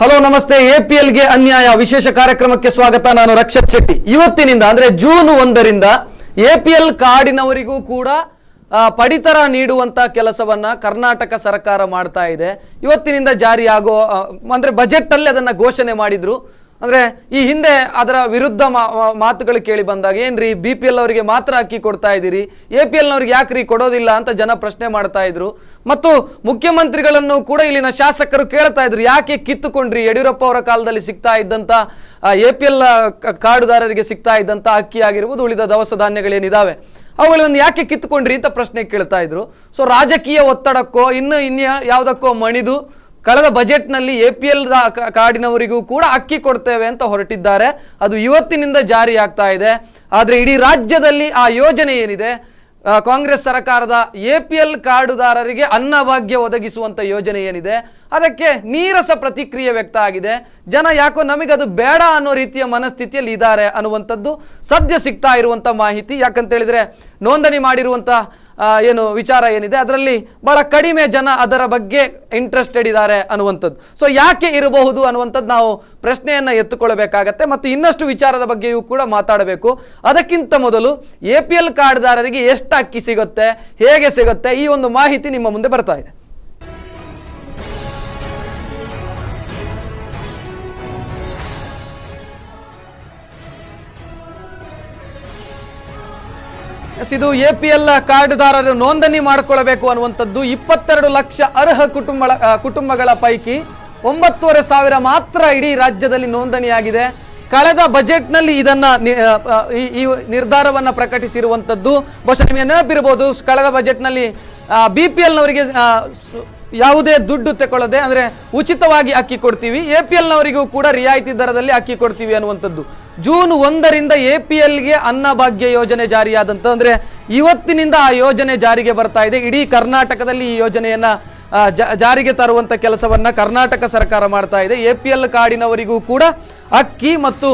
Hello ನಮಸ್ತೆ. ಎಪಿಎಲ್ಗೆ ಅನ್ಯಾಯ ವಿಶೇಷ ಕಾರ್ಯಕ್ರಮಕ್ಕೆ ಸ್ವಾಗತ. ನಾನು ರಕ್ಷತ್ ಶೆಟ್ಟಿ. ಇವತ್ತಿನಿಂದ ಅಂದ್ರೆ ಜೂನ್ 1ರಿಂದ ಎಪಿಎಲ್ ಕಾರ್ಡಿನವರಿಗೂ ಕೂಡ ಪಡಿತರ ನೀಡುವಂತ ಕೆಲಸವನ್ನ ಕರ್ನಾಟಕ ಸರ್ಕಾರ ಮಾಡ್ತಾ ಇದೆ. ಇವತ್ತಿನಿಂದ ಜಾರಿ ಆಗೋ ಅಂದ್ರೆ ಬಜೆಟ್ ಅಲ್ಲಿ ಅದನ್ನ ಘೋಷಣೆ ಮಾಡಿದ್ರು. ಅಂದ್ರೆ ಈ ಹಿಂದೆ ಅದರ ವಿರುದ್ಧ ಮಾತುಗಳು ಕೇಳಿ ಬಂದಾಗ ಏನ್ರಿ BPL ಅವರಿಗೆ ಮಾತ್ರ ಅಕ್ಕಿ ಕೊಡ್ತಾ ಇದ್ದೀರಿ, APL ನವರಿಗೆ ಯಾಕ್ರಿ ಕೊಡೋದಿಲ್ಲ ಅಂತ ಜನ ಪ್ರಶ್ನೆ ಮಾಡ್ತಾ ಇದ್ರು. ಮತ್ತು ಮುಖ್ಯಮಂತ್ರಿಗಳನ್ನು ಕೂಡ ಇಲ್ಲಿನ ಶಾಸಕರು ಕೇಳ್ತಾ ಇದ್ರು, ಯಾಕೆ ಕಿತ್ತುಕೊಂಡ್ರಿ? ಯಡಿಯೂರಪ್ಪ ಅವರ ಕಾಲದಲ್ಲಿ ಸಿಗ್ತಾ ಇದ್ದಂತ APL ಕಾರ್ಡುದಾರರಿಗೆ ಸಿಗ್ತಾ ಇದ್ದಂತ ಅಕ್ಕಿ ಆಗಿರ್ಬೋದು, ಉಳಿದ ದವಸ ಧಾನ್ಯಗಳೇನಿದಾವೆ ಅವುಗಳನ್ನು ಯಾಕೆ ಕಿತ್ತುಕೊಂಡ್ರಿ ಅಂತ ಪ್ರಶ್ನೆ ಕೇಳ್ತಾ ಇದ್ರು. ಸೊ ರಾಜಕೀಯ ಒತ್ತಡಕ್ಕೋ ಇನ್ನು ಯಾವುದಕ್ಕೋ ಮಣಿದು ಕಳೆದ ಬಜೆಟ್ನಲ್ಲಿ APL ಕಾರ್ಡಿನವರಿಗೂ ಕೂಡ ಅಕ್ಕಿ ಕೊಡ್ತೇವೆ ಅಂತ ಹೊರಟಿದ್ದಾರೆ. ಅದು ಇವತ್ತಿನಿಂದ ಜಾರಿ ಆಗ್ತಾ ಇದೆ. ಆದರೆ ಇಡೀ ರಾಜ್ಯದಲ್ಲಿ ಆ ಯೋಜನೆ ಏನಿದೆ, ಕಾಂಗ್ರೆಸ್ ಸರ್ಕಾರದ APL ಕಾರ್ಡುದಾರರಿಗೆ ಅನ್ನಭಾಗ್ಯ ಒದಗಿಸುವಂತ ಯೋಜನೆ ಏನಿದೆ, ಅದಕ್ಕೆ ನೀರಸ ಪ್ರತಿಕ್ರಿಯೆ ವ್ಯಕ್ತ ಆಗಿದೆ. ಜನ ಯಾಕೋ ನಮಗದು ಬೇಡ ಅನ್ನೋ ರೀತಿಯ ಮನಸ್ಥಿತಿಯಲ್ಲಿ ಇದ್ದಾರೆ ಅನ್ನುವಂಥದ್ದು ಸದ್ಯ ಸಿಗ್ತಾ ಇರುವಂತ ಮಾಹಿತಿ. ಯಾಕಂತ ಹೇಳಿದ್ರೆ ನೋಂದಣಿ ಮಾಡಿರುವಂತ ಏನು ವಿಚಾರ ಏನಿದೆ ಅದರಲ್ಲಿ ಬಹಳ ಕಡಿಮೆ ಜನ ಅದರ ಬಗ್ಗೆ ಇಂಟ್ರೆಸ್ಟೆಡ್ ಇದ್ದಾರೆ ಅನ್ನುವಂಥದ್ದು. ಸೊ ಯಾಕೆ ಇರಬಹುದು ಅನ್ನುವಂಥದ್ದು ನಾವು ಪ್ರಶ್ನೆಯನ್ನ ಎತ್ತುಕೊಳ್ಳಬೇಕಾಗತ್ತೆ ಮತ್ತು ಇನ್ನಷ್ಟು ವಿಚಾರದ ಬಗ್ಗೆಯೂ ಕೂಡ ಮಾತಾಡಬೇಕು. ಅದಕ್ಕಿಂತ ಮೊದಲು APL ಕಾರ್ಡ್ದಾರರಿಗೆ ಎಷ್ಟು ಅಕ್ಕಿ ಸಿಗುತ್ತೆ, ಹೇಗೆ ಸಿಗುತ್ತೆ, ಈ ಒಂದು ಮಾಹಿತಿ ನಿಮ್ಮ ಮುಂದೆ ಬರ್ತಾ ಇದೆ. ಇದು APL ಕಾರ್ಡ್ದಾರರು ನೋಂದಣಿ ಮಾಡಿಕೊಳ್ಳಬೇಕು ಅನ್ನುವಂಥದ್ದು. 22 ಲಕ್ಷ ಅರ್ಹ ಕುಟುಂಬಗಳ ಪೈಕಿ 9,500 ಮಾತ್ರ ಇಡೀ ರಾಜ್ಯದಲ್ಲಿ ನೋಂದಣಿಯಾಗಿದೆ. ಕಳೆದ ಬಜೆಟ್ನಲ್ಲಿ ಇದನ್ನ ಈ ನಿರ್ಧಾರವನ್ನ ಪ್ರಕಟಿಸಿರುವಂಥದ್ದು. ಬಹುಶಃ ನಿಮಗೆ ನೆನಪಿರಬಹುದು, ಕಳೆದ ಬಜೆಟ್ನಲ್ಲಿ BPL ನವರಿಗೆ ಯಾವುದೇ ದುಡ್ಡು ತಗೊಳ್ಳದೆ ಅಂದ್ರೆ ಉಚಿತವಾಗಿ ಅಕ್ಕಿ ಕೊಡ್ತೀವಿ, APL ನವರಿಗೂ ಕೂಡ ರಿಯಾಯಿತಿ ದರದಲ್ಲಿ ಅಕ್ಕಿ ಕೊಡ್ತೀವಿ ಅನ್ನುವಂಥದ್ದು. ಜೂನ್ 1ರಿಂದ APLಗೆ ಅನ್ನಭಾಗ್ಯ ಯೋಜನೆ ಜಾರಿಯಾದಂತ ಅಂದ್ರೆ ಇವತ್ತಿನಿಂದ ಆ ಯೋಜನೆ ಜಾರಿಗೆ ಬರ್ತಾ ಇದೆ. ಇಡೀ ಕರ್ನಾಟಕದಲ್ಲಿ ಈ ಯೋಜನೆಯನ್ನ ಜಾರಿಗೆ ತರುವಂತ ಕೆಲಸವನ್ನ ಕರ್ನಾಟಕ ಸರ್ಕಾರ ಮಾಡ್ತಾ ಇದೆ. APL ಕಾರ್ಡಿನವರಿಗೂ ಕೂಡ ಅಕ್ಕಿ ಮತ್ತು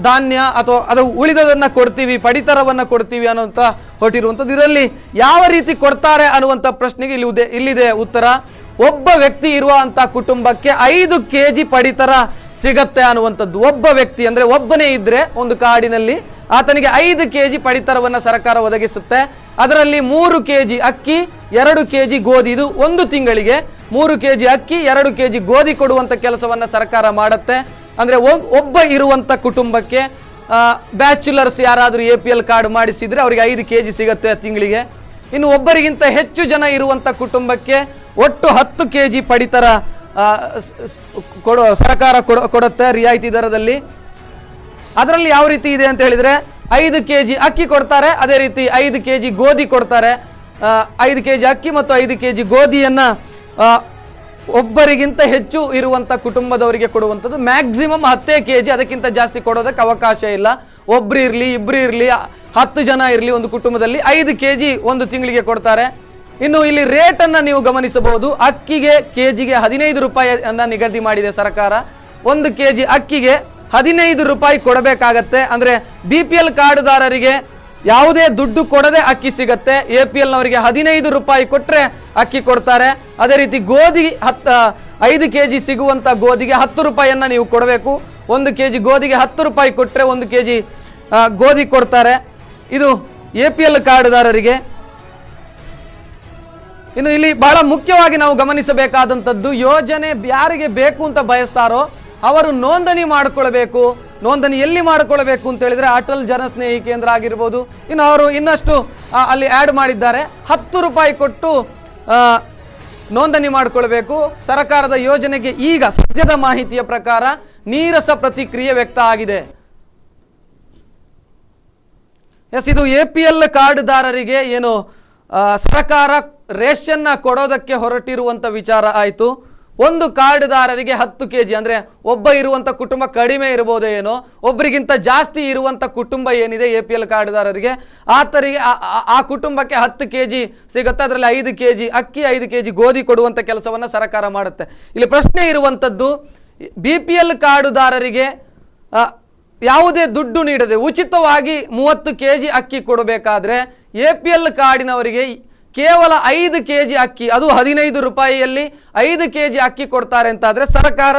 ಧಾನ್ಯ ಅಥವಾ ಅದು ಉಳಿದದನ್ನ ಕೊಡ್ತೀವಿ, ಪಡಿತರವನ್ನ ಕೊಡ್ತೀವಿ ಅನ್ನುವಂತ ಹೊರಟಿರುವಂಥದ್ದು. ಇದರಲ್ಲಿ ಯಾವ ರೀತಿ ಕೊಡ್ತಾರೆ ಅನ್ನುವಂಥ ಪ್ರಶ್ನೆಗೆ ಇಲ್ಲಿದೆ ಉತ್ತರ. ಒಬ್ಬ ವ್ಯಕ್ತಿ ಇರುವಂತ ಕುಟುಂಬಕ್ಕೆ 5 kg ಪಡಿತರ ಸಿಗತ್ತೆ ಅನ್ನುವಂಥದ್ದು. ಒಬ್ಬ ವ್ಯಕ್ತಿ ಅಂದ್ರೆ ಒಬ್ಬನೇ ಇದ್ರೆ ಒಂದು ಕಾರ್ಡಿನಲ್ಲಿ ಆತನಿಗೆ 5 kg ಪಡಿತರವನ್ನ ಸರ್ಕಾರ ಒದಗಿಸುತ್ತೆ. ಅದರಲ್ಲಿ 3 kg ಅಕ್ಕಿ, 2 kg ಗೋಧಿ, ಇದು ಒಂದು ತಿಂಗಳಿಗೆ 3 kg ಅಕ್ಕಿ, 2 kg ಗೋಧಿ ಕೊಡುವಂತ ಕೆಲಸವನ್ನ ಸರ್ಕಾರ ಮಾಡುತ್ತೆ. ಅಂದ್ರೆ ಒಬ್ಬ ಇರುವಂತ ಕುಟುಂಬಕ್ಕೆ ಬ್ಯಾಚುಲರ್ಸ್ ಯಾರಾದ್ರೂ APL ಕಾರ್ಡ್ ಮಾಡಿಸಿದ್ರೆ ಅವರಿಗೆ 5 kg ಸಿಗುತ್ತೆ ತಿಂಗಳಿಗೆ. ಇನ್ನು ಒಬ್ಬರಿಗಿಂತ ಹೆಚ್ಚು ಜನ ಇರುವಂತ ಕುಟುಂಬಕ್ಕೆ ಒಟ್ಟು 10 kg ಪಡಿತರ ಸರ್ಕಾರ ಕೊಡುತ್ತೆ ರಿಯಾಯಿತಿ ದರದಲ್ಲಿ. ಅದರಲ್ಲಿ ಯಾವ ರೀತಿ ಇದೆ ಅಂತ ಹೇಳಿದ್ರೆ 5 kg ಅಕ್ಕಿ ಕೊಡ್ತಾರೆ, ಅದೇ ರೀತಿ 5 kg ಗೋಧಿ ಕೊಡ್ತಾರೆ. 5 kg ಅಕ್ಕಿ ಮತ್ತು 5 kg ಗೋಧಿಯನ್ನ ಒಬ್ಬರಿಗಿಂತ ಹೆಚ್ಚು ಇರುವಂತ ಕುಟುಂಬದವರಿಗೆ ಕೊಡುವಂಥದ್ದು. ಮ್ಯಾಕ್ಸಿಮಮ್ 10 kg, ಅದಕ್ಕಿಂತ ಜಾಸ್ತಿ ಕೊಡೋದಕ್ಕೆ ಅವಕಾಶ ಇಲ್ಲ. ಒಬ್ರು ಇರ್ಲಿ, ಇಬ್ರು ಇರ್ಲಿ, 10 ಜನ ಇರ್ಲಿ, ಒಂದು ಕುಟುಂಬದಲ್ಲಿ 5 kg ಒಂದು ತಿಂಗಳಿಗೆ ಕೊಡ್ತಾರೆ. ಇನ್ನು ಇಲ್ಲಿ ರೇಟ್ ಅನ್ನ ನೀವು ಗಮನಿಸಬಹುದು. ಅಕ್ಕಿಗೆ ಕೆಜಿಗೆ 15 ರೂಪಾಯಿಯನ್ನ ನಿಗದಿ ಮಾಡಿದೆ ಸರ್ಕಾರ. 1 kg ಅಕ್ಕಿಗೆ 15 ರೂಪಾಯಿ ಕೊಡಬೇಕಾಗತ್ತೆ. ಅಂದ್ರೆ BPL ಕಾರ್ಡುದಾರರಿಗೆ ಯಾವುದೇ ದುಡ್ಡು ಕೊಡದೆ ಅಕ್ಕಿ ಸಿಗತ್ತೆ. APL ನವರಿಗೆ 15 ರೂಪಾಯಿ ಕೊಟ್ರೆ ಅಕ್ಕಿ ಕೊಡ್ತಾರೆ. ಅದೇ ರೀತಿ ಗೋಧಿ 5 kg ಸಿಗುವಂತ ಗೋಧಿಗೆ 10 ರೂಪಾಯಿಯನ್ನ ನೀವು ಕೊಡಬೇಕು. 1 kg ಗೋಧಿಗೆ 10 ರೂಪಾಯಿ ಕೊಟ್ರೆ 1 kg ಗೋಧಿ ಕೊಡ್ತಾರೆ. ಇದು APL ಕಾರ್ಡುದಾರರಿಗೆ. ಇನ್ನು ಇಲ್ಲಿ ಬಹಳ ಮುಖ್ಯವಾಗಿ ನಾವು ಗಮನಿಸಬೇಕಾದಂಥದ್ದು, ಯೋಜನೆ ಯಾರಿಗೆ ಬೇಕು ಅಂತ ಬಯಸ್ತಾರೋ ಅವರು ನೋಂದಣಿ ಮಾಡಿಕೊಳ್ಬೇಕು. ನೋಂದಣಿ ಎಲ್ಲಿ ಮಾಡಿಕೊಳ್ಬೇಕು ಅಂತ ಹೇಳಿದ್ರೆ ಅಟಲ್ ಜನಸ್ನೇಹಿ ಕೇಂದ್ರ ಆಗಿರ್ಬೋದು. ಇನ್ನು ಅವರು ಇನ್ನಷ್ಟು ಅಲ್ಲಿ ಆ್ಯಡ್ ಮಾಡಿದ್ದಾರೆ, 10 ರೂಪಾಯಿ ಕೊಟ್ಟು ನೋಂದಣಿ ಮಾಡಿಕೊಳ್ಬೇಕು. ಸರ್ಕಾರದ ಯೋಜನೆಗೆ ಈಗ ಸದ್ಯದ ಮಾಹಿತಿಯ ಪ್ರಕಾರ ನೀರಸ ಪ್ರತಿಕ್ರಿಯೆ ವ್ಯಕ್ತ ಆಗಿದೆ. ಎಸ್, ಇದು APL ಕಾರ್ಡ್ದಾರರಿಗೆ ಏನು ಸರ್ಕಾರ ರೇಷನ್ನ ಕೊಡೋದಕ್ಕೆ ಹೊರಟಿರುವಂತ ವಿಚಾರ ಆಯಿತು. ಒಂದು ಕಾರ್ಡ್ದಾರರಿಗೆ 10 kg ಅಂದ್ರೆ ಒಬ್ಬ ಇರುವಂತ ಕುಟುಂಬ ಕಡಿಮೆ ಇರಬಹುದೇ ಏನೋ, ಒಬ್ಬರಿಗಿಂತ ಜಾಸ್ತಿ ಇರುವಂತ ಕುಟುಂಬ ಏನಿದೆ APL ಕಾರ್ಡ್ದಾರರಿಗೆ ಆತರಿಗೆ ಆ ಕುಟುಂಬಕ್ಕೆ 10 kg ಸಿಗುತ್ತೆ. ಅದರಲ್ಲಿ 5 kg ಅಕ್ಕಿ, 5 kg ಗೋಧಿ ಕೊಡುವಂತ ಕೆಲಸವನ್ನ ಸರ್ಕಾರ ಮಾಡುತ್ತೆ. ಇಲ್ಲಿ ಪ್ರಶ್ನೆ ಇರುವಂತದ್ದು, BPL ಕಾರ್ಡುದಾರರಿಗೆ ಯಾವುದೇ ದುಡ್ಡು ನೀಡದೆ ಉಚಿತವಾಗಿ 30 kg ಅಕ್ಕಿ ಕೊಡಬೇಕಾದ್ರೆ APL ಕಾರ್ಡಿನವರಿಗೆ ಕೇವಲ 5 kg ಅಕ್ಕಿ, ಅದು 15 ರೂಪಾಯಿಯಲ್ಲಿ 5 kg ಅಕ್ಕಿ ಕೊಡ್ತಾರೆ ಅಂತಾದ್ರೆ ಸರ್ಕಾರ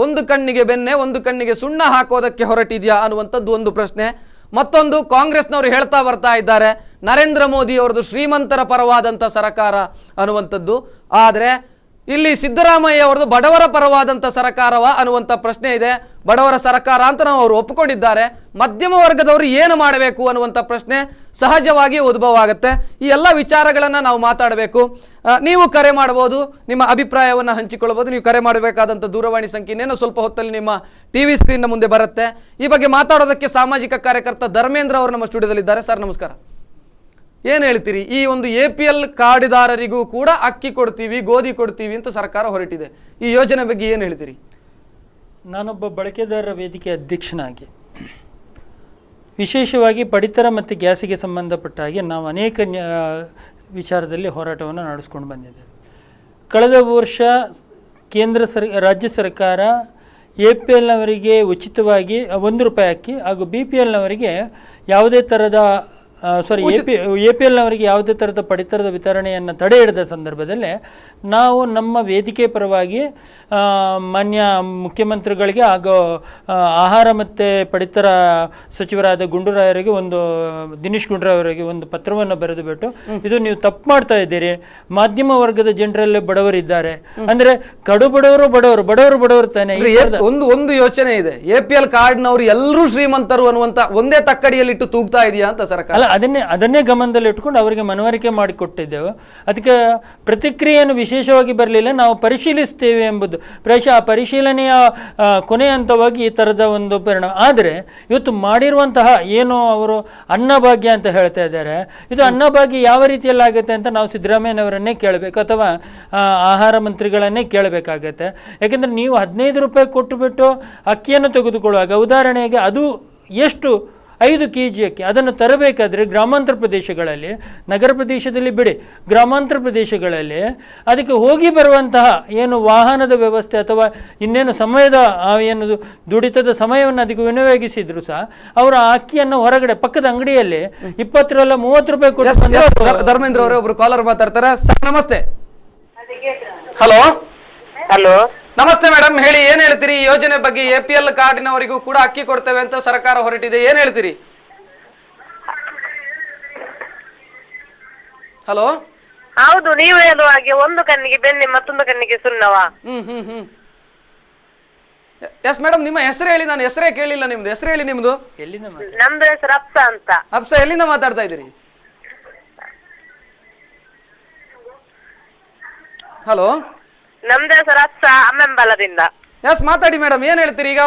ಒಂದು ಕಣ್ಣಿಗೆ ಬೆನ್ನೆ ಒಂದು ಕಣ್ಣಿಗೆ ಸುಣ್ಣ ಹಾಕೋದಕ್ಕೆ ಹೊರಟಿದ್ಯಾ ಅನ್ನುವಂಥದ್ದು ಒಂದು ಪ್ರಶ್ನೆ. ಮತ್ತೊಂದು, ಕಾಂಗ್ರೆಸ್ನವರು ಹೇಳ್ತಾ ಬರ್ತಾ ಇದ್ದಾರೆ ನರೇಂದ್ರ ಮೋದಿ ಅವರದು ಶ್ರೀಮಂತರ ಪರವಾದಂಥ ಸರ್ಕಾರ ಅನ್ನುವಂಥದ್ದು. ಆದರೆ ಇಲ್ಲಿ ಸಿದ್ದರಾಮಯ್ಯ ಅವರದು ಬಡವರ ಪರವಾದಂಥ ಸರ್ಕಾರವ ಅನ್ನುವಂಥ ಪ್ರಶ್ನೆ ಇದೆ. ಬಡವರ ಸರ್ಕಾರ ಅಂತ ನಾವು ಅವರು ಒಪ್ಪಿಕೊಂಡಿದ್ದಾರೆ. ಮಧ್ಯಮ ವರ್ಗದವರು ಏನು ಮಾಡಬೇಕು ಅನ್ನುವಂಥ ಪ್ರಶ್ನೆ ಸಹಜವಾಗಿ ಉದ್ಭವ ಆಗುತ್ತೆ. ಈ ಎಲ್ಲ ವಿಚಾರಗಳನ್ನು ನಾವು ಮಾತಾಡಬೇಕು. ನೀವು ಕರೆ ಮಾಡಬಹುದು, ನಿಮ್ಮ ಅಭಿಪ್ರಾಯವನ್ನು ಹಂಚಿಕೊಳ್ಳಬಹುದು. ನೀವು ಕರೆ ಮಾಡಬೇಕಾದಂಥ ದೂರವಾಣಿ ಸಂಖ್ಯೆ ಇನ್ನೇನು ಸ್ವಲ್ಪ ಹೊತ್ತಲ್ಲಿ ನಿಮ್ಮ ಟಿವಿ ಸ್ಕ್ರೀನ್ನ ಮುಂದೆ ಬರುತ್ತೆ. ಈ ಬಗ್ಗೆ ಮಾತಾಡೋದಕ್ಕೆ ಸಾಮಾಜಿಕ ಕಾರ್ಯಕರ್ತ ಧರ್ಮೇಂದ್ರ ಅವರು ನಮ್ಮ ಸ್ಟುಡಿಯೋದಲ್ಲಿದ್ದಾರೆ. ಸರ್ ನಮಸ್ಕಾರ. ಏನು ಹೇಳ್ತೀರಿ? ಈ ಒಂದು APL ಕಾರ್ಡುದಾರರಿಗೂ ಕೂಡ ಅಕ್ಕಿ ಕೊಡ್ತೀವಿ, ಗೋಧಿ ಕೊಡ್ತೀವಿ ಅಂತ ಸರ್ಕಾರ ಹೊರಟಿದೆ. ಈ ಯೋಜನೆ ಬಗ್ಗೆ ಏನು ಹೇಳ್ತೀರಿ? ನಾನೊಬ್ಬ ಬಳಕೆದಾರರ ವೇದಿಕೆ ಅಧ್ಯಕ್ಷನಾಗಿ ವಿಶೇಷವಾಗಿ ಪಡಿತರ ಮತ್ತು ಗ್ಯಾಸಿಗೆ ಸಂಬಂಧಪಟ್ಟ ಹಾಗೆ ನಾವು ಅನೇಕ ವಿಚಾರದಲ್ಲಿ ಹೋರಾಟವನ್ನು ನಡೆಸ್ಕೊಂಡು ಬಂದಿದ್ದೇವೆ. ಕಳೆದ ವರ್ಷ ರಾಜ್ಯ ಸರ್ಕಾರ APLನವರಿಗೆ ಉಚಿತವಾಗಿ 1 ರೂಪಾಯಿ ಅಕ್ಕಿ ಹಾಗೂ BPLನವರಿಗೆ ಯಾವುದೇ ಥರದ APLನವರಿಗೆ ಯಾವುದೇ ಥರದ ಪಡಿತರದ ವಿತರಣೆಯನ್ನು ತಡೆ ಹಿಡಿದ ಸಂದರ್ಭದಲ್ಲಿ ನಾವು ನಮ್ಮ ವೇದಿಕೆ ಪರವಾಗಿ ಮಾನ್ಯ ಮುಖ್ಯಮಂತ್ರಿಗಳಿಗೆ ಹಾಗೂ ಆಹಾರ ಮತ್ತು ಪಡಿತರ ಸಚಿವರಾದ ಗುಂಡೂರಾಯರಿಗೆ ದಿನೇಶ್ ಗುಂಡೂರಾಯರಿಗೆ ಒಂದು ಪತ್ರವನ್ನು ಬರೆದು ಬಿಟ್ಟು, ಇದು ನೀವು ತಪ್ಪು ಮಾಡ್ತಾ ಇದ್ದೀರಿ, ಮಾಧ್ಯಮ ವರ್ಗದ ಜನರಲ್ಲೇ ಬಡವರಿದ್ದಾರೆ, ಅಂದರೆ ಕಡು ಬಡವರು ತಾನೆ. ಒಂದು ಯೋಚನೆ ಇದೆ, APL ಕಾರ್ಡ್ನವರು ಎಲ್ಲರೂ ಶ್ರೀಮಂತರು ಅನ್ನುವಂತ ಒಂದೇ ತಕ್ಕಡಿಯಲ್ಲಿಟ್ಟು ತೂಗ್ತಾ ಇದೆಯಾ ಅಂತ ಸರ್ಕಾರ. ಅದನ್ನೇ ಗಮನದಲ್ಲಿ ಇಟ್ಕೊಂಡು ಅವರಿಗೆ ಮನವರಿಕೆ ಮಾಡಿಕೊಟ್ಟಿದ್ದೆವು. ಅದಕ್ಕೆ ಪ್ರತಿಕ್ರಿಯೆಯನ್ನು ವಿಶೇಷವಾಗಿ ಬರಲಿಲ್ಲ, ನಾವು ಪರಿಶೀಲಿಸ್ತೇವೆ ಎಂಬುದು ಪ್ರಾಯಶಃ ಆ ಪರಿಶೀಲನೆಯ ಕೊನೆಯ ಹಂತವಾಗಿ ಈ ಥರದ ಒಂದು ಪರಿಣಾಮ. ಆದರೆ ಇವತ್ತು ಮಾಡಿರುವಂತಹ ಏನು ಅವರು ಅನ್ನಭಾಗ್ಯ ಅಂತ ಹೇಳ್ತಾ ಇದ್ದಾರೆ, ಇದು ಅನ್ನಭಾಗ್ಯ ಯಾವ ರೀತಿಯಲ್ಲಿ ಆಗುತ್ತೆ ಅಂತ ನಾವು ಸಿದ್ದರಾಮಯ್ಯನವರನ್ನೇ ಕೇಳಬೇಕು ಅಥವಾ ಆಹಾರ ಮಂತ್ರಿಗಳನ್ನೇ ಕೇಳಬೇಕಾಗತ್ತೆ. ಯಾಕೆಂದರೆ ನೀವು 15 ರೂಪಾಯಿ ಕೊಟ್ಟುಬಿಟ್ಟು ಅಕ್ಕಿಯನ್ನು ತೆಗೆದುಕೊಳ್ಳುವಾಗ, ಉದಾಹರಣೆಗೆ ಅದು ಎಷ್ಟು 5 kg ಅಕ್ಕಿ, ಅದನ್ನು ತರಬೇಕಾದ್ರೆ ಗ್ರಾಮಾಂತರ ಪ್ರದೇಶಗಳಲ್ಲಿ, ನಗರ ಪ್ರದೇಶದಲ್ಲಿ ಬಿಡಿ, ಗ್ರಾಮಾಂತರ ಪ್ರದೇಶಗಳಲ್ಲಿ ಅದಕ್ಕೆ ಹೋಗಿ ಬರುವಂತಹ ಏನು ವಾಹನದ ವ್ಯವಸ್ಥೆ ಅಥವಾ ಇನ್ನೇನು ಸಮಯದ ಏನು ದುಡಿತದ ಸಮಯವನ್ನು ಅದಕ್ಕೆ ವಿನಿಯೋಗಿಸಿದ್ರು ಸಹ ಅವರು ಆ ಅಕ್ಕಿಯನ್ನು ಹೊರಗಡೆ ಪಕ್ಕದ ಅಂಗಡಿಯಲ್ಲಿ 20 ಅಲ್ಲ 30 ರೂಪಾಯಿ ಕೊಟ್ಟು. ಧರ್ಮೇಂದ್ರ ಅವರೇ ಒಬ್ರು ಕಾಲರ್ ಮಾತಾಡ್ತಾರೆ. ಸರ್ ನಮಸ್ತೆ. ಹಲೋ ಹಲೋ ನಮಸ್ತೆ ಮೇಡಮ್, ಹೇಳಿ, ಏನ್ ಹೇಳ್ತೀರಿ ಈ ಯೋಜನೆ ಬಗ್ಗೆ? APL ಕಾರ್ಡಿನವರಿಗೂ ಕೂಡ ಅಕ್ಕಿ ಕೊಡ್ತೇವೆ ಅಂತ ಸರ್ಕಾರ ಹೊರಟಿದೆ, ಏನ್ ಹೇಳ್ತೀರಿ? ಹಲೋ. ಹೌದು, ನೀವು ಹೇಳುವ ಹಾಗೆ ಒಂದು ಕಣ್ಣಿಗೆ ಬೆನ್ನೆ ಮತ್ತೊಂದು ಕಣ್ಣಿಗೆ ಸುಣ್ಣವಾ? ಎಸ್ ಮೇಡಮ್, ನಿಮ್ಮ ಹೆಸರು ಹೇಳಿ, ನಾನು ಹೆಸರೇ ಕೇಳಿಲ್ಲ ನಿಮ್ದು. ಹೆಸರು ಹೇಳಿ ನಿಮ್ದು. ನಮ್ದು ಹೆಸರು ಅಪ್ಸ ಅಂತ. ಅಪ್ಸ, ಎಲ್ಲಿಂದ ಮಾತಾಡ್ತಾ ಇದ್ದೀರಿ? ಹಲೋ, ನಮ್ದು ಹೆಸರು ಅಪ್ಸ, ಅಮ್ಮೆಂಬಲದಿಂದ. ಎಸ್, ಮಾತಾಡಿ ಮೇಡಮ್, ಏನ್ ಹೇಳ್ತೀರಿ? ಈಗ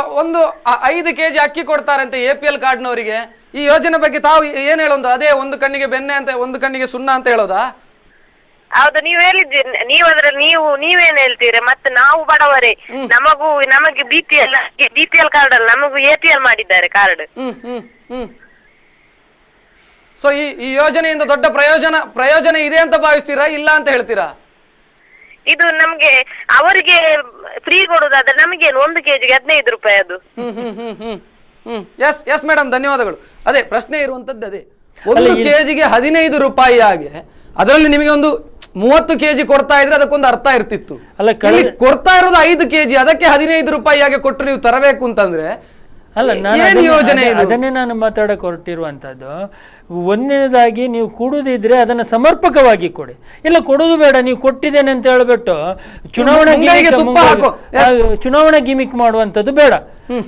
5 kg ಅಕ್ಕಿ ಕೊಡ್ತಾರಂತೆ APL ಕಾರ್ಡ್ನವರಿಗೆ. ಈ ಯೋಜನೆ ಬಗ್ಗೆ ತಾವು ಏನ್ ಹೇಳೋದು? ಅದೇ ಒಂದು ಕಣ್ಣಿಗೆ ಬೆನ್ನೆ ಅಂತ, ಒಂದು ಕಣ್ಣಿಗೆ ಸುಣ್ಣ ಅಂತ ಹೇಳೋದಾ? ಹೌದು, ನೀವು ಹೇಳಿದ್ದೀರಿ. ನೀವು ಅದ್ರಲ್ಲಿ ನೀವೇನ್ ಹೇಳ್ತೀರಿ? ಮತ್ತೆ ನಾವು ಬಡವರೇ, ನಮಗೆ BPL ಕಾರ್ಡ್ ಅಲ್ಲ, ನಮಗೂ APL ಮಾಡಿದ್ದಾರೆ ಕಾರ್ಡ್. ಸೊ ಈ ಯೋಜನೆಯಿಂದ ದೊಡ್ಡ ಪ್ರಯೋಜನ ಇದೆ ಅಂತ ಭಾವಿಸ್ತೀರಾ, ಇಲ್ಲ ಅಂತ ಹೇಳ್ತೀರಾ? ಇದು ನಮ್ಗೆ ಅವರಿಗೆ ಫ್ರೀ ಕೊಡುದಾದ್ರೆ ನಮಗೇನು 1 kg 15 ರೂಪಾಯಿ ಅದು. ಎಸ್ ಮೇಡಮ್, ಧನ್ಯವಾದಗಳು. ಅದೇ ಪ್ರಶ್ನೆ ಇರುವಂತದ್ದು, ಅದೇ 1 kg 15 ರೂಪಾಯಿ ಹಾಗೆ ಅದರಲ್ಲಿ ನಿಮಗೆ ಒಂದು 30 kg ಕೊಡ್ತಾ ಇದ್ರೆ ಅದಕ್ಕೊಂದು ಅರ್ಥ ಇರ್ತಿತ್ತು. ಕೊಡ್ತಾ ಇರೋದು 5 kg, ಅದಕ್ಕೆ 15 ರೂಪಾಯಿ ಹಾಗೆ ಕೊಟ್ಟು ನೀವು ತರಬೇಕು ಅಂತಂದ್ರೆ ಯೋಜನೆ? ಅದನ್ನೇ ನಾನು ಮಾತಾಡಕ್ಕೆ ಹೊರಟಿರುವಂತದ್ದು. ಒಂದನೇದಾಗಿ ನೀವು ಕೊಡುದಿದ್ರೆ ಅದನ್ನು ಸಮರ್ಪಕವಾಗಿ ಕೊಡಿ, ಇಲ್ಲ ಕೊಡೋದು ಬೇಡ, ನೀವು ಕೊಟ್ಟಿದ್ದೇನೆ ಅಂತ ಹೇಳ್ಬಿಟ್ಟು ಚುನಾವಣಾ ಗಿಮಿಕ್ ಮಾಡುವಂಥದ್ದು ಬೇಡ.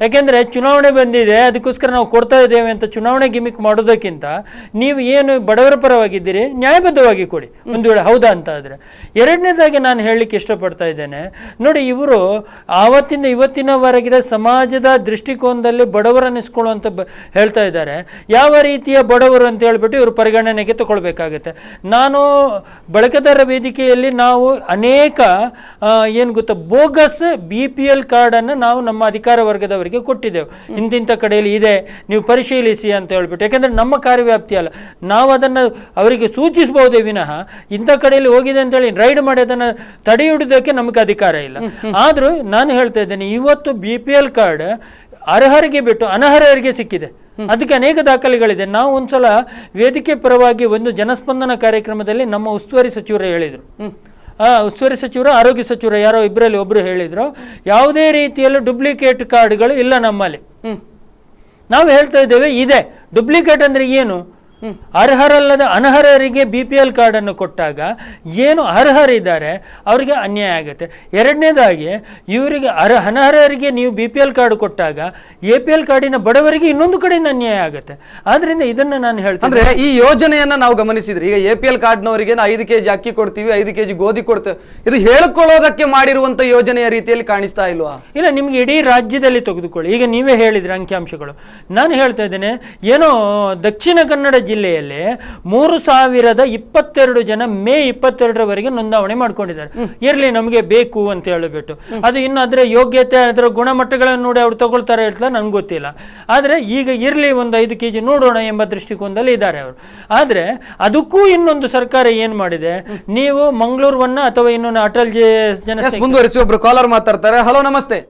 ಯಾಕೆಂದ್ರೆ ಚುನಾವಣೆ ಬಂದಿದೆ ಅದಕ್ಕೋಸ್ಕರ ನಾವು ಕೊಡ್ತಾ ಇದ್ದೇವೆ ಅಂತ ಚುನಾವಣೆ ಗಿಮಿಕ್ ಮಾಡೋದಕ್ಕಿಂತ ನೀವು ಏನು ಬಡವರ ಪರವಾಗಿದ್ದೀರಿ ನ್ಯಾಯಬದ್ಧವಾಗಿ ಕೊಡಿ, ಒಂದು ವೇಳೆ ಹೌದಾ ಅಂತ ಆದ್ರೆ. ಎರಡನೇದಾಗಿ ನಾನು ಹೇಳಲಿಕ್ಕೆ ಇಷ್ಟಪಡ್ತಾ ಇದ್ದೇನೆ, ನೋಡಿ, ಇವರು ಆವತ್ತಿಂದ ಇವತ್ತಿನವರೆಗಿನ ಸಮಾಜದ ದೃಷ್ಟಿಕೋನದಲ್ಲಿ ಬಡವರನ್ನಿಸ್ಕೊಳ್ಳುವಂತ ಹೇಳ್ತಾ ಇದ್ದಾರೆ. ಯಾವ ರೀತಿಯ ಬಡವರು ಅಂತ ಹೇಳ್ಬಿಟ್ಟು ಇವರು ಪರಿಗಣನೆಗೆ ತಗೊಳ್ಬೇಕಾಗುತ್ತೆ. ನಾನು ಬಳಕೆದಾರ ವೇದಿಕೆಯಲ್ಲಿ ನಾವು ಅನೇಕ ಏನು ಗೊತ್ತಾ, ಬೋಗಸ್ BPL ಕಾರ್ಡನ್ನು ನಾವು ನಮ್ಮ ಅಧಿಕಾರ ವರ್ಗದವರಿಗೆ ಕೊಟ್ಟಿದ್ದೆವು. ಇಂತಿಂಥ ಕಡೆಯಲ್ಲಿ ಇದೆ, ನೀವು ಪರಿಶೀಲಿಸಿ ಅಂತ ಹೇಳ್ಬಿಟ್ಟು. ಯಾಕೆಂದರೆ ನಮ್ಮ ಕಾರ್ಯವ್ಯಾಪ್ತಿ ಅಲ್ಲ, ನಾವು ಅದನ್ನು ಅವರಿಗೆ ಸೂಚಿಸಬಹುದೇ ವಿನಃ ಇಂಥ ಕಡೆಯಲ್ಲಿ ಹೋಗಿದೆ ಅಂತೇಳಿ ರೈಡ್ ಮಾಡಿ ಅದನ್ನು ತಡೆ ಹಿಡಿಯೋದಕ್ಕೆ ನಮಗೆ ಅಧಿಕಾರ ಇಲ್ಲ. ಆದರೂ ನಾನು ಹೇಳ್ತಾ ಇದ್ದೇನೆ, ಇವತ್ತು BPL ಕಾರ್ಡ್ ಅರ್ಹರಿಗೆ ಬಿಟ್ಟು ಅನರ್ಹರಿಗೆ ಸಿಕ್ಕಿದೆ. ಅದಕ್ಕೆ ಅನೇಕ ದಾಖಲೆಗಳಿದೆ. ನಾವು ಒಂದ್ಸಲ ವೇದಿಕೆ ಪರವಾಗಿ ಒಂದು ಜನಸ್ಪಂದನ ಕಾರ್ಯಕ್ರಮದಲ್ಲಿ ನಮ್ಮ ಉಸ್ತುವಾರಿ ಸಚಿವರು ಹೇಳಿದರು, ಉಸ್ತುವಾರಿ ಸಚಿವರು ಆರೋಗ್ಯ ಸಚಿವರು ಯಾರೋ ಇಬ್ಬರಲ್ಲಿ ಒಬ್ಬರು ಹೇಳಿದರು, ಯಾವುದೇ ರೀತಿಯಲ್ಲೂ ಡೂಪ್ಲಿಕೇಟ್ ಕಾರ್ಡ್ಗಳು ಇಲ್ಲ ನಮ್ಮಲ್ಲಿ. ನಾವು ಹೇಳ್ತಾ ಇದ್ದೇವೆ ಇದೆ. ಡೂಪ್ಲಿಕೇಟ್ ಅಂದರೆ ಏನು? ಅರ್ಹರಲ್ಲದ ಅನರ್ಹರಿಗೆ BPL ಕಾರ್ಡನ್ನು ಕೊಟ್ಟಾಗ ಏನು ಅರ್ಹರಿದ್ದಾರೆ ಅವರಿಗೆ ಅನ್ಯಾಯ ಆಗುತ್ತೆ. ಎರಡನೇದಾಗಿ ಇವರಿಗೆ ಅನರ್ಹರಿಗೆ ನೀವು BPL ಕಾರ್ಡ್ ಕೊಟ್ಟಾಗ APL ಕಾರ್ಡಿನ ಬಡವರಿಗೆ ಇನ್ನೊಂದು ಕಡೆಯಿಂದ ಅನ್ಯಾಯ ಆಗುತ್ತೆ. ಆದ್ರಿಂದ ಇದನ್ನು ನಾನು ಹೇಳ್ತೇನೆ. ಅಂದ್ರೆ ಈ ಯೋಜನೆಯನ್ನ ನಾವು ಗಮನಿಸಿದ್ರೆ ಈಗ APL ಕಾರ್ಡ್ನವರಿಗೆ 5 kg ಅಕ್ಕಿ ಕೊಡ್ತೀವಿ, 5 kg ಗೋಧಿ ಕೊಡ್ತೇವೆ, ಇದು ಹೇಳ್ಕೊಳ್ಳೋದಕ್ಕೆ ಮಾಡಿರುವಂತ ಯೋಜನೆಯ ರೀತಿಯಲ್ಲಿ ಕಾಣಿಸ್ತಾ ಇಲ್ವಾ? ಇಲ್ಲ, ನಿಮ್ಗೆ ಇಡೀ ರಾಜ್ಯದಲ್ಲಿ ತೆಗೆದುಕೊಳ್ಳಿ. ಈಗ ನೀವೇ ಹೇಳಿದ್ರೆ ಅಂಕಿಅಂಶಗಳು. ನಾನು ಹೇಳ್ತಾ ಇದ್ದೇನೆ, ಏನೋ ದಕ್ಷಿಣ ಕನ್ನಡ ಜಿಲ್ಲೆಯಲ್ಲಿ 3022 ಜನ ಮೇ 22ರವರೆಗೆ ನೋಂದಾವಣೆ ಮಾಡ್ಕೊಂಡಿದ್ದಾರೆ. ಇರ್ಲಿ ನಮಗೆ ಬೇಕು ಅಂತ ಹೇಳಿಬಿಟ್ಟು, ಅದು ಇನ್ನು ಅದರ ಯೋಗ್ಯತೆ ಅದರ ಗುಣಮಟ್ಟಗಳನ್ನು ನೋಡಿ ಅವ್ರು ತಗೊಳ್ತಾರೆ ಹೇಳ್ತಾ ನಂಗೆ ಗೊತ್ತಿಲ್ಲ. ಆದರೆ ಈಗ ಇರ್ಲಿ ಒಂದು 5 kg ನೋಡೋಣ ಎಂಬ ದೃಷ್ಟಿಕೋನದಲ್ಲಿ ಇದ್ದಾರೆ ಅವರು. ಆದರೆ ಅದಕ್ಕೂ ಇನ್ನೊಂದು ಸರ್ಕಾರ ಏನ್ ಮಾಡಿದೆ, ನೀವು ಮಂಗಳೂರನ್ನ ಅಥವಾ ಇನ್ನೊಂದು ಅಟಲ್ ಮುಂದುವರಿಸಿ. ಒಬ್ರು ಕಾಲರ್ ಮಾತಾಡ್ತಾರೆ. ಹಲೋ, ನಮಸ್ತೆ.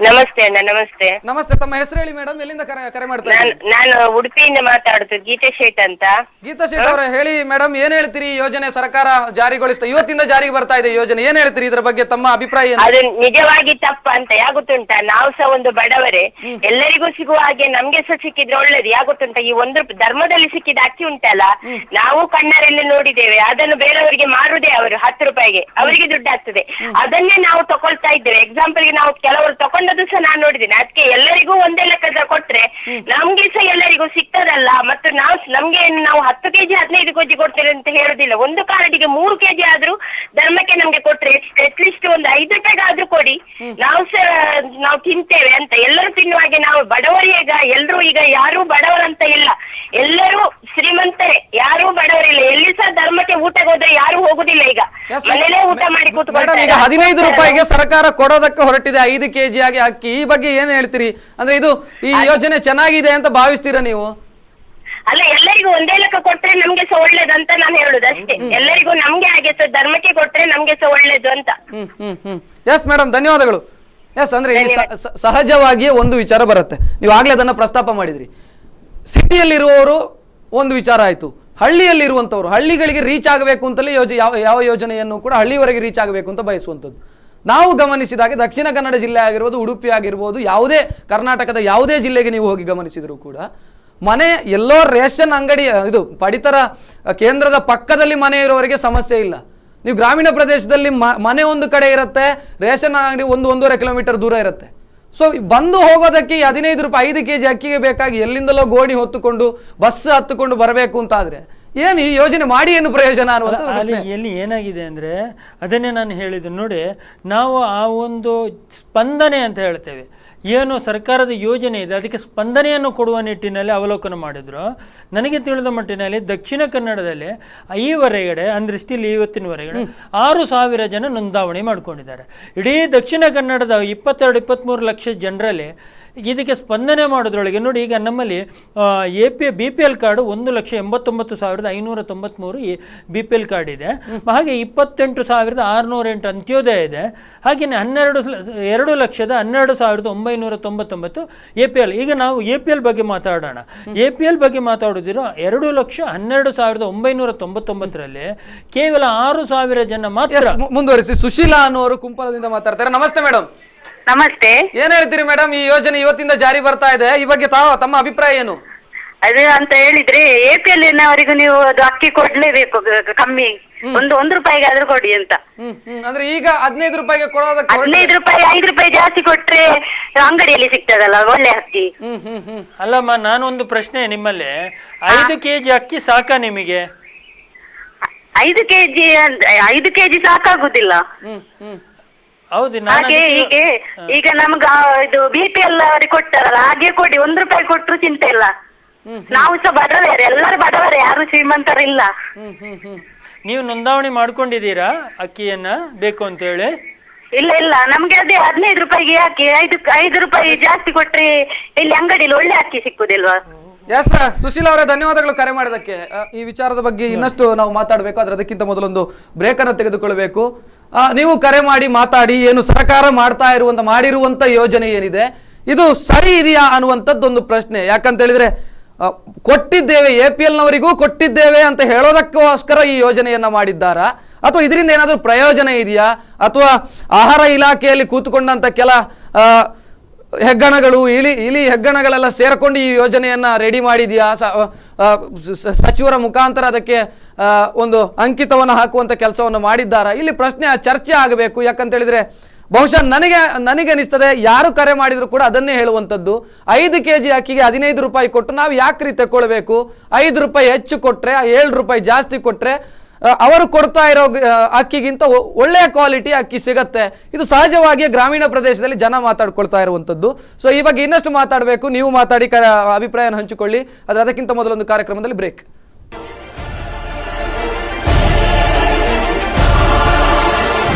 ನಮಸ್ತೆ ಅಣ್ಣ. ನಮಸ್ತೆ. ನಮಸ್ತೆ, ತಮ್ಮ ಹೆಸರು ಹೇಳಿ ಮೇಡಮ್, ಎಲ್ಲಿಂದ ಕರೆ ಮಾಡ್ತಾ ಇದ್ದೀರಿ? ನಾನು ಉಡುಪಿಯಿಂದ ಮಾತಾಡುದು, ಗೀತಾ ಶೇಟ್ ಅಂತ. ಗೀತಾ ಶೇಟ್ ಅವರೇ, ಹೇಳಿ ಮೇಡಮ್, ಏನ್ ಹೇಳ್ತೀರಿ? ಯೋಜನೆ ಸರ್ಕಾರ ಜಾರಿಗೊಳಿಸ್ತಾ ಇವತ್ತಿಂದ ಜಾರಿಗೆ ಬರ್ತಾ ಇದೆ ಯೋಜನೆ, ಏನ್ ಹೇಳ್ತೀರಿ ಇದ್ರ ಬಗ್ಗೆ? ತಮ್ಮ ಅಭಿಪ್ರಾಯ ಏನು? ಅದು ನಿಜವಾಗಿ ತಪ್ಪ ಅಂತ ಯಾಗುತ್ತುಂಟ? ನಾವು ಸಹ ಒಂದು ಬಡವರೇ, ಎಲ್ಲರಿಗೂ ಸಿಗುವ ಹಾಗೆ ನಮ್ಗೆ ಸಹ ಸಿಕ್ಕಿದ್ರೆ ಒಳ್ಳೇದು. ಯಾಗುತ್ತುಂಟ, ಈ ಒಂದು ಧರ್ಮದಲ್ಲಿ ಸಿಕ್ಕಿದ ಅಕ್ಕಿ ಉಂಟಲ್ಲ, ನಾವು ಕಣ್ಣರಲ್ಲಿ ನೋಡಿದ್ದೇವೆ. ಅದನ್ನು ಬೇರೆಯವರಿಗೆ ಮಾರುದೇ ಅವರು 10 ರೂಪಾಯಿಗೆ, ಅವರಿಗೆ ದುಡ್ಡು ಆಗ್ತದೆ. ಅದನ್ನೇ ನಾವು ತಗೊಳ್ತಾ ಇದ್ದೇವೆ. ಎಕ್ಸಾಂಪಲ್ಗೆ ನಾವು ಕೆಲವರು ತಗೊಂಡದ್ದು ಸಹ ನಾನು ನೋಡಿದ್ದೇನೆ. ಅದಕ್ಕೆ ಎಲ್ಲರಿಗೂ ಒಂದೇ ಲೆಕ್ಕದ ಕೊಟ್ರೆ ನಮ್ಗೆ ಸಹ ಎಲ್ಲರಿಗೂ ಸಿಗ್ತದಲ್ಲ. ಮತ್ತು ನಮ್ಗೆ ನಾವು 10 kg 15 kg ಕೊಡ್ತೇವೆ ಅಂತ ಹೇಳುದಿಲ್ಲ. ಒಂದು ಕಾರ್ಡಿಗೆ 3 kg ಆದ್ರೂ ಧರ್ಮಕ್ಕೆ ನಮ್ಗೆ ಕೊಟ್ರೆ ಅಟ್ಲೀಸ್ಟ್ ಒಂದು 5 ರೂಪಾಯಿಗಾದ್ರೂ ಕೊಡಿ, ನಾವು ತಿಂತೇವೆ ಅಂತ. ಎಲ್ಲರೂ ತಿನ್ನುವಾಗೆ ನಾವು ಬಡವರೀಗ ಎಲ್ರು ಈಗ ಯಾರು ಬಡವರಂತ ಇಲ್ಲ, ಎಲ್ಲರೂ ಶ್ರೀಮಂತರೇ, ಯಾರು ಬಡವರಿಲ್ಲ. ಎಲ್ಲಿ ಸಹ ಧರ್ಮಕ್ಕೆ ಊಟಕ್ಕೆ ಹೋದ್ರೆ ಯಾರು ಹೋಗುದಿಲ್ಲ. ಈಗ ಮನೇಲೆ ಊಟ ಮಾಡಿ ಕೂತ್ಕೊಳ್ತಾರೆ. 15 ರೂಪಾಯಿಗೆ ಸರ್ಕಾರ ಕೊಡೋದಕ್ಕೆ ಹೊರಟಿದೆ 5 kg ಆಗಿ ಅಕ್ಕಿ. ಈ ಬಗ್ಗೆ ಏನ್ ಹೇಳ್ತೀರಿ? ಅಂದ್ರೆ ಇದು ಈ ಯೋಜನೆ ಚೆನ್ನಾಗಿದೆ ಅಂತ ಭಾವಿಸ್ತೀರಾ ನೀವು? ಅಲ್ಲ, ಎಲ್ಲರಿಗೂ ಒಂದೇ ಲೆಕ್ಕ ಕೊಟ್ರೆ ನಮ್ಗೆ ಸಹ ಒಳ್ಳೇದಂತ ನಾನು ಹೇಳುದು ಅಷ್ಟೇ. ಎಲ್ಲರಿಗೂ ನಮ್ಗೆ ಹಾಗೆ ಸಹ ಧರ್ಮಕ್ಕೆ ಕೊಟ್ರೆ ನಮ್ಗೆ ಸಹ ಒಳ್ಳೇದು ಅಂತ. ಎಸ್ ಮೇಡಮ್, ಧನ್ಯವಾದಗಳು. ಎಸ್, ಅಂದ್ರೆ ಸಹಜವಾಗಿಯೇ ಒಂದು ವಿಚಾರ ಬರುತ್ತೆ. ನೀವು ಆಗ್ಲೇ ಅದನ್ನ ಪ್ರಸ್ತಾಪ ಮಾಡಿದ್ರಿ. ಸಿಟಿಯಲ್ಲಿರುವವರು ಒಂದು ವಿಚಾರ ಆಯ್ತು, ಹಳ್ಳಿಯಲ್ಲಿರುವಂತವ್ರು ಹಳ್ಳಿಗಳಿಗೆ ರೀಚ್ ಆಗಬೇಕು ಅಂತಲೇ ಯಾವ ಯೋಜನೆಯನ್ನು ಕೂಡ ಹಳ್ಳಿವರೆಗೆ ರೀಚ್ ಆಗಬೇಕು ಅಂತ ಬಯಸುವಂಥದ್ದು. ನಾವು ಗಮನಿಸಿದಾಗ ದಕ್ಷಿಣ ಕನ್ನಡ ಜಿಲ್ಲೆ ಆಗಿರ್ಬೋದು, ಉಡುಪಿ ಆಗಿರ್ಬೋದು, ಯಾವುದೇ ಕರ್ನಾಟಕದ ಯಾವುದೇ ಜಿಲ್ಲೆಗೆ ನೀವು ಹೋಗಿ ಗಮನಿಸಿದ್ರು ಕೂಡ ಮನೆ ಎಲ್ಲೋ ರೇಷನ್ ಅಂಗಡಿ ಇದು ಪಡಿತರ ಕೇಂದ್ರದ ಪಕ್ಕದಲ್ಲಿ ಮನೆ ಇರೋವರೆಗೆ ಸಮಸ್ಯೆ ಇಲ್ಲ. ನೀವು ಗ್ರಾಮೀಣ ಪ್ರದೇಶದಲ್ಲಿ ಮನೆ ಒಂದು ಕಡೆ ಇರುತ್ತೆ, ರೇಷನ್ ಅಂಗಡಿ 1-1.5 ಕಿಲೋಮೀಟರ್ ದೂರ ಇರುತ್ತೆ. ಸೊ ಬಂದು ಹೋಗೋದಕ್ಕೆ 15 ರೂಪಾಯಿ 5 kg ಅಕ್ಕಿಗೆ ಬೇಕಾಗಿ ಎಲ್ಲಿಂದಲೋ ಗೋಣಿ ಹೊತ್ತುಕೊಂಡು ಬಸ್ ಹತ್ತುಕೊಂಡು ಬರಬೇಕು ಅಂತ ಆದ್ರೆ ಏನು ಈ ಯೋಜನೆ ಮಾಡಿ ಏನು ಪ್ರಯೋಜನ ಅನ್ನುವಂಥ ಎಲ್ಲಿ ಏನಾಗಿದೆ ಅಂದರೆ ಅದನ್ನೇ ನಾನು ಹೇಳಿದ್ದು ನೋಡಿ. ನಾವು ಆ ಒಂದು ಸ್ಪಂದನೆ ಅಂತ ಹೇಳ್ತೇವೆ, ಏನು ಸರ್ಕಾರದ ಯೋಜನೆ ಇದೆ ಅದಕ್ಕೆ ಸ್ಪಂದನೆಯನ್ನು ಕೊಡುವ ನಿಟ್ಟಿನಲ್ಲಿ ಅವಲೋಕನ ಮಾಡಿದ್ರು. ನನಗೆ ತಿಳಿದ ಮಟ್ಟಿನಲ್ಲಿ ದಕ್ಷಿಣ ಕನ್ನಡದಲ್ಲಿ ಈವರೆಗಡೆ ಅಂದರೆ ಸ್ಟಿಲ್ ಇವತ್ತಿನವರೆಗಡೆ 6,000 ಜನ ನೋಂದಾವಣಿ ಮಾಡ್ಕೊಂಡಿದ್ದಾರೆ. ಇಡೀ ದಕ್ಷಿಣ ಕನ್ನಡದ 22-23 ಲಕ್ಷ ಜನರಲ್ಲಿ ಇದಕ್ಕೆ ಸ್ಪಂದನೆ ಮಾಡೋದ್ರೊಳಗೆ ನೋಡಿ. ಈಗ ನಮ್ಮಲ್ಲಿ BPL ಕಾರ್ಡು 1,89,593 BPL ಕಾರ್ಡ್ ಇದೆ. ಹಾಗೆ 28,608 ಅಂತ್ಯೋದಯ ಇದೆ. ಹಾಗೆಯೇ 2,12,12,999 APL. ಈಗ ನಾವು APL ಬಗ್ಗೆ ಮಾತಾಡೋಣ. APL ಬಗ್ಗೆ ಮಾತಾಡೋದಿರೋ 2,12,999ರಲ್ಲಿ ಕೇವಲ 6,000 ಜನ ಮಾತ್ರ. ಮುಂದುವರಿಸಿ. ಸುಶೀಲಾ ಅನ್ನೋರು ಕುಂಪಲದಿಂದ ಮಾತಾಡ್ತಾರೆ. ನಮಸ್ತೆ ಮೇಡಮ್. ನಮಸ್ತೆ. ಏನ್ ಹೇಳ್ತೀರಿ ಮೇಡಮ್? ಈ ಯೋಜನೆ ಇವತ್ತಿಂದ ಜಾರಿ ಬರ್ತಾ ಇದೆ, ಈ ಬಗ್ಗೆ ತಮ್ಮ ಅಭಿಪ್ರಾಯ ಏನು? ಅದು ಅಂತ ಹೇಳಿದ್ರೆ APL ನವರಿಗೂ ನೀವು ಅದು ಅಕ್ಕಿ ಕೊಡ್ಲೇಬೇಕು, ಕಮ್ಮಿ ಒಂದು ರೂಪಾಯಿಗಾದ್ರೂ ಕೊಡಿ ಅಂತ. ಅಂದ್ರೆ ಈಗ 15 ರೂಪಾಯಿಗೆ ಕೊಡೋದಕ್ಕೆ 15 ರೂಪಾಯಿ 5 ರೂಪಾಯಿ ಜಾಸ್ತಿ ಕೊಟ್ರೆ ಅಂಗಡಿಯಲ್ಲಿ ಸಿಗ್ತದಲ್ಲ ಒಳ್ಳೆ ಅಕ್ಕಿ. ಅಲ್ಲಮ್ಮ, ನಾನೊಂದು ಪ್ರಶ್ನೆ ನಿಮ್ಮಲ್ಲಿ, 5 kg ಅಕ್ಕಿ ಸಾಕಾ ನಿಮಗೆ? 5 kg ಸಾಕಾಗುದಿಲ್ಲ. ಹೌದು. ಈಗ ನಮ್ಗ ಇದು BPL ಅವರಿಗೆ ಕೊಟ್ಟಾರಲ್ಲ ಹಾಗೆ ಕೊಡಿ, 1 ರೂಪಾಯಿ ಕೊಟ್ರು ಚಿಂತೆ ಇಲ್ಲ. ನಾವು ಸಹ ಬಡವರೇ, ಎಲ್ಲರೂ ಬಡವರೇ, ಯಾರು ಶ್ರೀಮಂತರಿಲ್ಲ. ನೀವು ನೋಂದಾವಣಿ ಮಾಡ್ಕೊಂಡಿದ್ದೀರಾ ಅಕ್ಕಿಯನ್ನ ಬೇಕು ಅಂತ ಹೇಳಿ? ಇಲ್ಲ, ನಮ್ಗೆ ಅದೇ 15 ರೂಪಾಯಿಗೆ ಯಾಕೆ 5 ರೂಪಾಯಿ ಜಾಸ್ತಿ ಕೊಟ್ರೆ ಇಲ್ಲಿ ಅಂಗಡಿಯಲ್ಲಿ ಒಳ್ಳೆ ಅಕ್ಕಿ ಸಿಕ್ಕುದಿಲ್ವಾ? ಎಸ್ ಸುಶೀಲಾ ಅವರೇ, ಧನ್ಯವಾದಗಳು ಕರೆ ಮಾಡೋದಕ್ಕೆ. ಈ ವಿಚಾರದ ಬಗ್ಗೆ ಇನ್ನಷ್ಟು ನಾವು ಮಾತಾಡಬೇಕು, ಆದ್ರೆ ಅದಕ್ಕಿಂತ ಮೊದಲೊಂದು ಬ್ರೇಕ್ ಅನ್ನು ತೆಗೆದುಕೊಳ್ಬೇಕು. ನೀವು ಕರೆ ಮಾಡಿ ಮಾತಾಡಿ, ಏನು ಸರ್ಕಾರ ಮಾಡಿರುವಂತ ಯೋಜನೆ ಏನಿದೆ ಇದು ಸರಿ ಇದೆಯಾ ಅನ್ನುವಂಥದ್ದೊಂದು ಪ್ರಶ್ನೆ. ಯಾಕಂತ ಹೇಳಿದ್ರೆ ಕೊಟ್ಟಿದ್ದೇವೆ APL-ನವರಿಗೂ ಕೊಟ್ಟಿದ್ದೇವೆ ಅಂತ ಹೇಳೋದಕ್ಕೋಸ್ಕರ ಈ ಯೋಜನೆಯನ್ನ ಮಾಡಿದ್ದಾರಾ, ಅಥವಾ ಇದರಿಂದ ಏನಾದರೂ ಪ್ರಯೋಜನ ಇದೆಯಾ, ಅಥವಾ ಆಹಾರ ಇಲಾಖೆಯಲ್ಲಿ ಕೂತ್ಕೊಂಡಂತ ಕೆಲ ಹೆಗ್ಗಣಗಳು ಇಲಿ ಹೆಗ್ಗಣಗಳೆಲ್ಲ ಸೇರ್ಕೊಂಡು ಈ ಯೋಜನೆಯನ್ನ ರೆಡಿ ಮಾಡಿದ್ಯಾ, ಸಚಿವರ ಮುಖಾಂತರ ಅದಕ್ಕೆ ಒಂದು ಅಂಕಿತವನ್ನು ಹಾಕುವಂತ ಕೆಲಸವನ್ನು ಮಾಡಿದ್ದಾರಾ? ಇಲ್ಲಿ ಪ್ರಶ್ನೆ ಚರ್ಚೆ ಆಗಬೇಕು. ಯಾಕಂತೇಳಿದ್ರೆ ಬಹುಶಃ ನನಗೆ ಅನಿಸ್ತದೆ, ಯಾರು ಕರೆ ಮಾಡಿದ್ರು ಕೂಡ ಅದನ್ನೇ ಹೇಳುವಂಥದ್ದು. 5 kg ಅಕ್ಕಿಗೆ 15 ರೂಪಾಯಿ ಕೊಟ್ಟು ನಾವು ಯಾಕ್ರಿ ತಗೊಳ್ಬೇಕು? 5 ರೂಪಾಯಿ ಹೆಚ್ಚು ಕೊಟ್ರೆ, 7 ರೂಪಾಯಿ ಜಾಸ್ತಿ ಕೊಟ್ರೆ ಅವರು ಕೊಡ್ತಾ ಇರೋ ಅಕ್ಕಿಗಿಂತ ಒಳ್ಳೆಯ ಕ್ವಾಲಿಟಿ ಅಕ್ಕಿ ಸಿಗತ್ತೆ. ಇದು ಸಹಜವಾಗಿ ಗ್ರಾಮೀಣ ಪ್ರದೇಶದಲ್ಲಿ ಜನ ಮಾತಾಡ್ಕೊಳ್ತಾ ಇರುವಂಥದ್ದು. ಸೊ ಈ ಬಗ್ಗೆ ಇನ್ನಷ್ಟು ಮಾತಾಡಬೇಕು. ನೀವು ಮಾತಾಡಿ ಅಭಿಪ್ರಾಯನ ಹಂಚಿಕೊಳ್ಳಿ. ಅದಕ್ಕಿಂತ ಮೊದಲೊಂದು ಕಾರ್ಯಕ್ರಮದಲ್ಲಿ ಬ್ರೇಕ್.